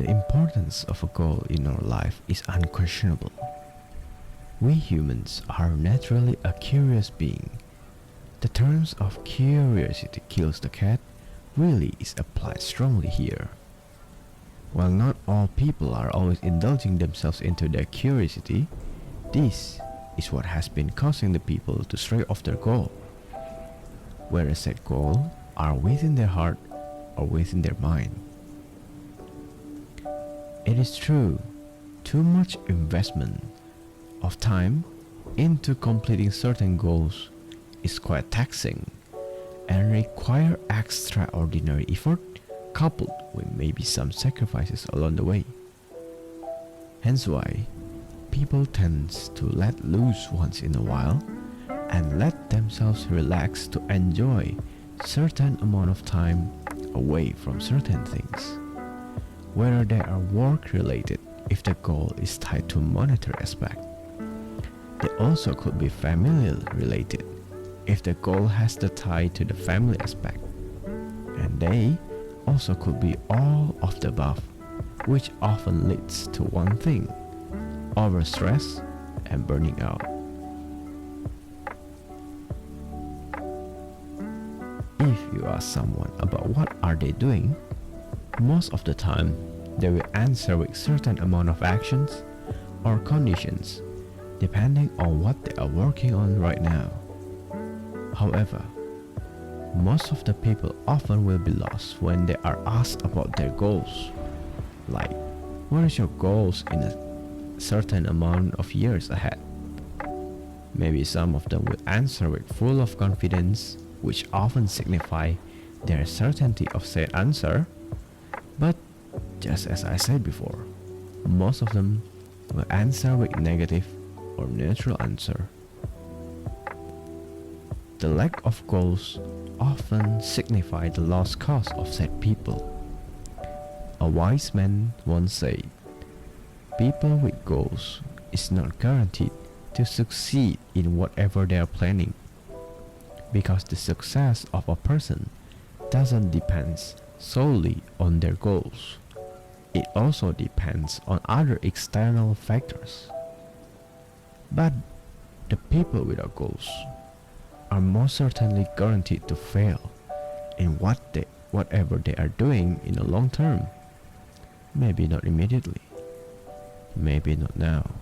The importance of a goal in our life is unquestionable. We humans are naturally a curious being. The terms of curiosity kills the cat really is applied strongly here. While not all people are always indulging themselves into their curiosity, this is what has been causing the people to stray off their goal. Whether said goal are within their heart or within their mind. It is true, too much investment of time into completing certain goals is quite taxing and require extraordinary effort coupled with maybe some sacrifices along the way. Hence why people tend to let loose once in a while and let themselves relax to enjoy certain amount of time away from certain things. Whether they are work related if the goal is tied to monetary aspect. They also could be familial related if the goal has the tie to the family aspect. And they also could be all of the above, which often leads to one thing: overstress and burning out. If you ask someone about what are they doing, most of the time they will answer with certain amount of actions or conditions depending on what they are working on right now. However, most of the people often will be lost when they are asked about their goals. Like, what is your goals in a certain amount of years ahead? Maybe some of them will answer with full of confidence, which often signify their certainty of said answer. But just as I said before, most of them will answer with negative or neutral answer. The lack of goals often signify the lost cause of said people. A wise man once said, "People with goals is not guaranteed to succeed in whatever they are planning, because the success of a person doesn't depend solely on their goals. It also depends on other external factors." But the people without goals are most certainly guaranteed to fail in whatever they are doing in the long term. Maybe not immediately, maybe not now,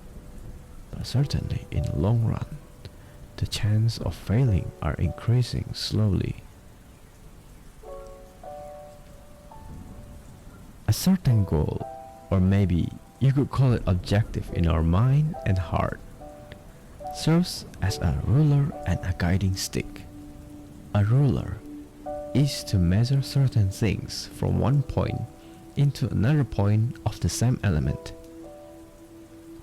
but certainly in the long run, the chance of failing are increasing slowly. A certain goal, or maybe you could call it objective in our mind and heart, serves as a ruler and a guiding stick. A ruler is to measure certain things from one point into another point of the same element.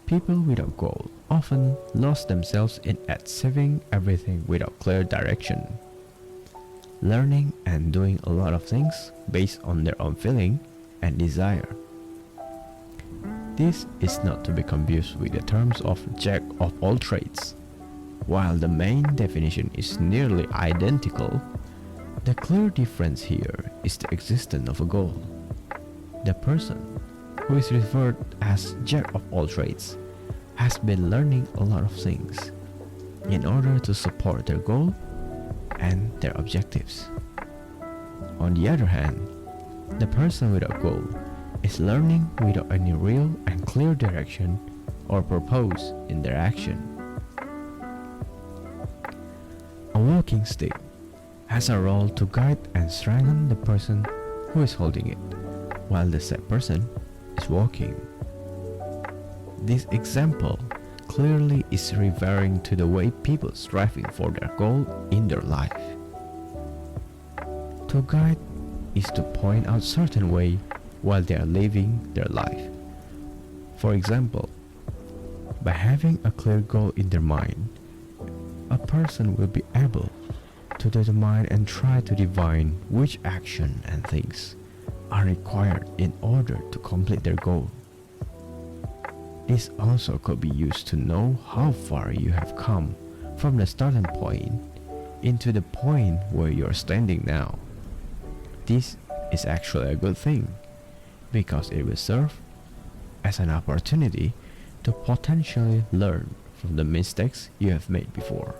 People without goal often lose themselves in achieving everything without clear direction, learning and doing a lot of things based on their own feeling and desire. This is not to be confused with the terms of jack of all trades. While the main definition is nearly identical, the clear difference here is the existence of a goal. The person who is referred as jack of all trades has been learning a lot of things in order to support their goal and their objectives. On the other hand, the person without goal is learning without any real and clear direction or purpose in their action. A walking stick has a role to guide and strengthen the person who is holding it, while the said person is walking. This example clearly is referring to the way people striving for their goal in their life. To guide is to point out certain way while they are living their life. For example, by having a clear goal in their mind, a person will be able to determine and try to divine which action and things are required in order to complete their goal. This also could be used to know how far you have come from the starting point into the point where you are standing now. This is actually a good thing. because it will serve as an opportunity to potentially learn from the mistakes you have made before.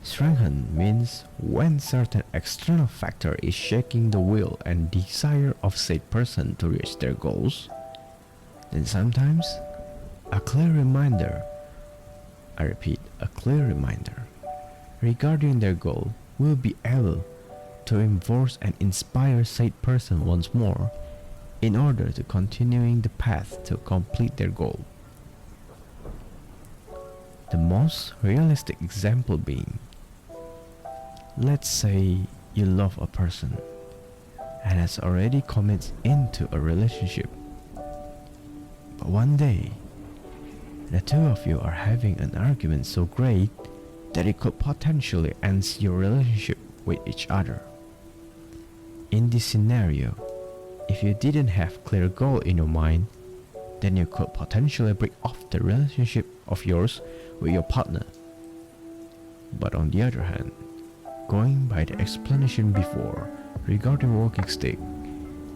Strengthen means when certain external factor is shaking the will and desire of said person to reach their goals, then sometimes a clear reminder, I repeat, a clear reminder regarding their goal will be able to enforce and inspire said person once more in order to continuing the path to complete their goal. The most realistic example being, let's say you love a person and has already committed into a relationship. But one day, the two of you are having an argument so great that it could potentially end your relationship with each other. In this scenario, if you didn't have clear goal in your mind, then you could potentially break off the relationship of yours with your partner. But on the other hand, going by the explanation before regarding walking stick,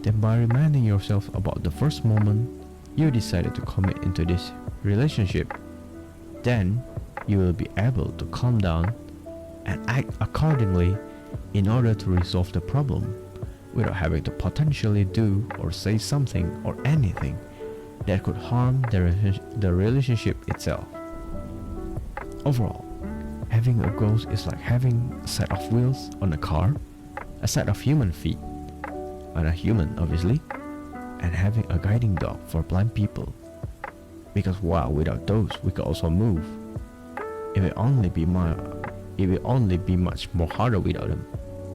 then by reminding yourself about the first moment you decided to commit into this relationship, then you will be able to calm down and act accordingly in order to resolve the problem without having to potentially do or say something or anything that could harm the relationship itself. Overall, having a goal is like having a set of wheels on a car, a set of human feet on a human obviously, and having a guiding dog for blind people. Because wow, without those we could also move. It will only be much more harder without them.